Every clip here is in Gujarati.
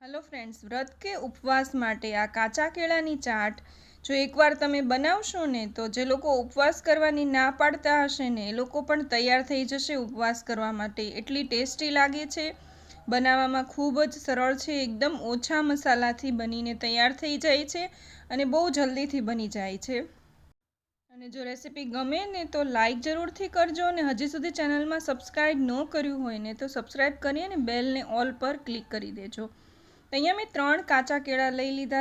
हेलो फ्रेंड्स, व्रत के उपवास माटे आ काचा केळानी चाट जो एकवार तमे बनावशो ने तो जे लोको उपवास करवानी ना पाडता हशे ने ए लोको पण तैयार थई जशे उपवास करवा माटे। एटली टेस्टी लागे छे, बनाववामां खूब ज सरळ छे, एकदम ओछा मसालाथी बनीने तैयार थई जाय छे अने बहु जल्दीथी बनी जाय छे। અને જો રેસીપી ગમે ને તો લાઈક જરૂરથી કરજો અને હજી સુધી ચેનલમાં સબસ્ક્રાઈબ ન કર્યું હોય ને તો સબસ્ક્રાઈબ કરી અને બેલને ઓલ પર ક્લિક કરી દેજો। તો અહીંયા મેં 3 કાચા કેળા લઈ લીધા।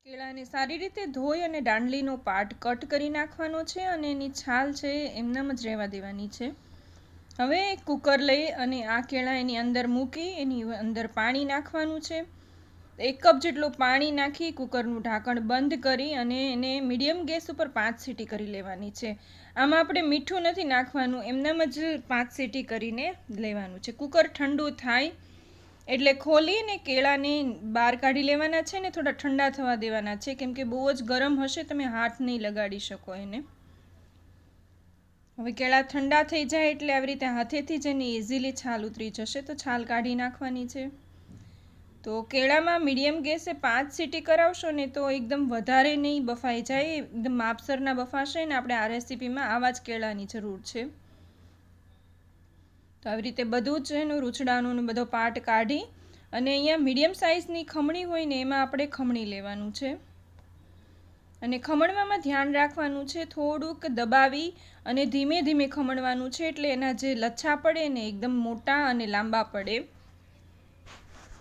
કેળાને સારી રીતે ધોઈ અને દાંડલીનો પાર્ટ કટ કરી નાખવાનો છે અને એની છાલ છે એમનામ જ રહેવા દેવાની છે। હવે એક કુકર લઈ અને આ કેળા એની અંદર મૂકી એની અંદર પાણી નાખવાનું છે। 1 કપ જેટલું પાણી નાખી કુકરનું ઢાંકણ બંધ કરી અને એને મીડિયમ ગેસ ઉપર 5 સીટી કરી લેવાની છે। આમાં આપણે મીઠું નથી નાખવાનું, એમનામ જ 5 સીટી કરીને લેવાનું છે। કુકર ઠંડુ થાય એટલે ખોલીને કેળાને બહાર કાઢી લેવાના છે ને થોડા ઠંડા થવા દેવાના છે, કેમ કે બહુ જ ગરમ હશે, તમે હાથ નહીં લગાડી શકો એને। હવે કેળા ઠંડા થઈ જાય એટલે આવી રીતે હાથેથી જ એની ઇઝીલી છાલ ઉતરી જશે, તો છાલ કાઢી નાખવાની છે। તો કેળામાં મીડિયમ ગેસે 5 સીટી કરાવશો ને તો એકદમ વધારે નહીં બફાઈ જાય, એકદમ માપસરના બફાશે ને આપણે આ રેસીપીમાં આવા જ કેળાની જરૂર છે। તો આવી રીતે બધું જ એનું રૂચડાનું ને બધો પાર્ટ કાઢી અને અહીંયા મીડિયમ સાઇઝની ખમણી હોય ને એમાં આપણે ખમણી લેવાનું છે અને ખમણવામાં ધ્યાન રાખવાનું છે, થોડુંક દબાવી અને ધીમે ધીમે ખમણવાનું છે, એટલે એના જે લચ્છા પડે ને એકદમ મોટા અને લાંબા પડે,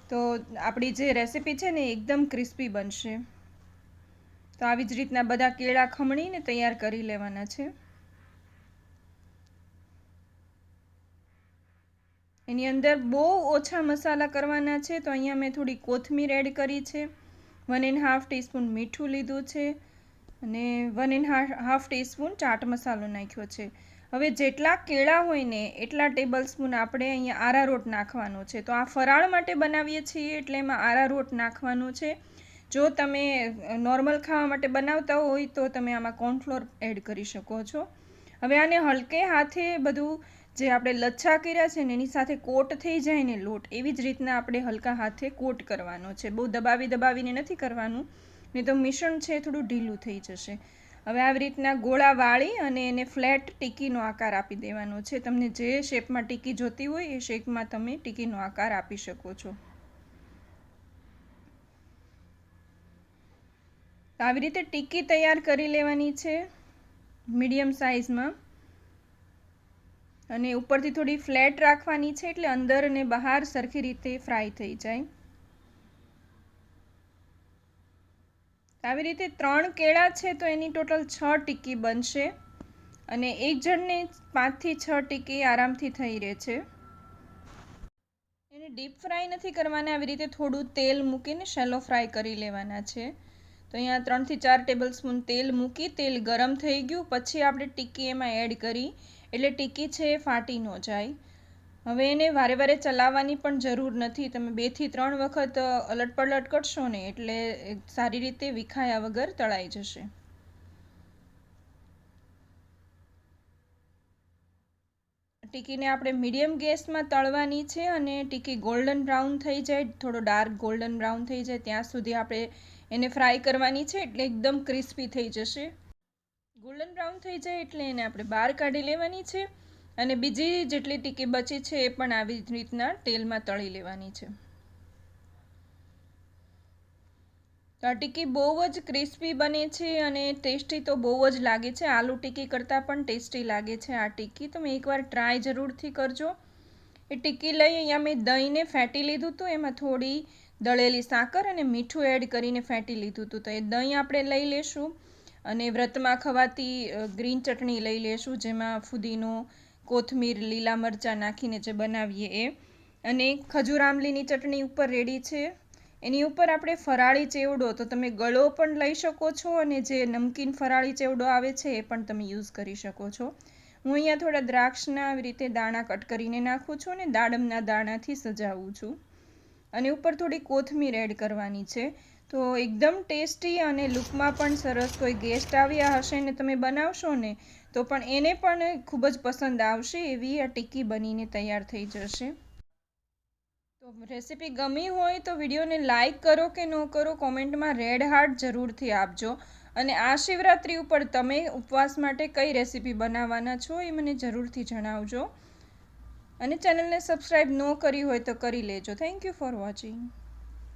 તો આપણી જે રેસીપી છે ને એકદમ ક્રિસ્પી બનશે। તો આવી જ રીતના બધા કેળા ખમણીને તૈયાર કરી લેવાના છે। એની અંદર બહુ ઓછા મસાલા કરવાના છે, તો અહીંયા મેં થોડી કોથમીર એડ કરી છે, 1.5 ટીસ્પૂન મીઠું લીધું છે અને 1.5 ટીસ્પૂન ચાટ મસાલો નાખ્યો છે। હવે જેટલા કેળા હોય ને એટલા ટેબલ સ્પૂન આપણે અહીંયા આરારોટ નાખવાનો છે। તો આ ફરાળ માટે બનાવીએ છીએ એટલે એમાં આરારોટ નાખવાનો છે। જો તમે નોર્મલ ખાવા માટે બનાવતા હોય તો તમે આમાં કોર્નફ્લોર એડ કરી શકો છો। હવે આને હલકે હાથે બધું જે આપણે લચ્છા કર્યા છે ને એની સાથે કોટ થઈ જાય ને લોટ, એવી જ રીતના આપણે હલકા હાથે કોટ કરવાનો છે, બહુ દબાવીને નથી કરવાનું, નહીં તો મિશ્રણ છે થોડું ઢીલું થઈ જશે। હવે આવી રીતના ગોળા વાળી અને એને ફ્લેટ ટીકીનો આકાર આપી દેવાનો છે। તમને જે શેપમાં ટીકી જોતી હોય એ શેપમાં તમે ટીકીનો આકાર આપી શકો છો। આવી રીતે ટીકી તૈયાર કરી લેવાની છે મીડિયમ સાઇઝમાં અને ઉપરથી થોડી ફ્લેટ રાખવાની છે એટલે અંદર અને બહાર સરખી રીતે ફ્રાય થઈ જાય। આવી રીતે 3 કેળા છે તો એની ટોટલ 6 ટીકી બનશે અને એક જણને 5 થી 6 ટીકી આરામથી થઈ રહે છે। એને ડીપ ફ્રાય નથી કરવાના, આવી રીતે થોડું તેલ મૂકીને શેલો ફ્રાય કરી લેવાના છે। તો અહીંયા 3 થી 4 ટેબલ સ્પૂન તેલ મૂકી, તેલ ગરમ થઈ ગયું પછી આપણે ટીકી એમાં એડ કરી એટલે ટીકી છે એ ફાટી ન જાય। હવે એને વારે વારે ચલાવવાની પણ જરૂર નથી, તમે 2 થી 3 વખત અલટ પલટ કરશો ને એટલે સારી રીતે વિખાયા વગર તળાઈ જશે। ટીકીને આપણે મીડિયમ ગેસમાં તળવાની છે અને ટીકી ગોલ્ડન બ્રાઉન થઈ જાય, થોડો ડાર્ક ગોલ્ડન બ્રાઉન થઈ જાય ત્યાં સુધી આપણે એને ફ્રાય કરવાની છે, એટલે એકદમ ક્રિસ્પી થઈ જશે। ગોલ્ડન બ્રાઉન થઈ જાય એટલે એને આપણે બહાર કાઢી લેવાની છે અને બીજી જેટલી ટીકી બચી છે એ પણ આવી રીતના તેલમાં તળી લેવાની છે। તો આ ટીકી બહુ જ ક્રિસ્પી બને છે અને ટેસ્ટી તો બહુ જ લાગે છે, આલુ ટીકી કરતાં પણ ટેસ્ટી લાગે છે આ ટીકી। તમે એકવાર ટ્રાય જરૂરથી કરજો। એ ટીકી લઈ અહીંયા મેં દહીંને ફેંટી લીધું હતું, એમાં થોડી દળેલી સાકર અને મીઠું એડ કરીને ફેંટી લીધું હતું, તો એ દહીં આપણે લઈ લેશું અને વ્રતમાં ખવાતી ગ્રીન ચટણી લઈ લેશું, જેમાં ફુદીનો, કોથમીર, લીલા મરચાં નાખીને જે બનાવીએ એ, અને ખજૂર આમલીની ચટણી ઉપર રેડી છે। એની ઉપર આપણે ફરાળી ચેવડો, તો તમે ગળો પણ લઈ શકો છો અને જે નમકીન ફરાળી ચેવડો આવે છે એ પણ તમે યુઝ કરી શકો છો। હું અહીંયા થોડા દ્રાક્ષના આવી રીતે દાણા કટ કરીને નાખું છું અને દાડમના દાણાથી સજાવું છું અને ઉપર થોડી કોથમીર એડ કરવાની છે। તો એકદમ ટેસ્ટી અને લુકમાં પણ સરસ, કોઈ ગેસ્ટ આવ્યા હશે ને તમે બનાવશો ને તો પણ એને પણ ખૂબ જ પસંદ આવશે એવી આ ટીકી બનીને તૈયાર થઈ જશે। તો રેસીપી ગમી હોય તો વિડીયોને લાઇક કરો કે ન કરો, કોમેન્ટમાં રેડ હાર્ટ જરૂરથી આપજો. અને આ શિવરાત્રિ ઉપર તમે ઉપવાસ માટે કઈ રેસીપી બનાવવાના છો એ મને જરૂરથી જણાવજો. અને ચેનલને સબસ્ક્રાઈબ ન કરી હોય તો કરી લેજો. Thank you for watching.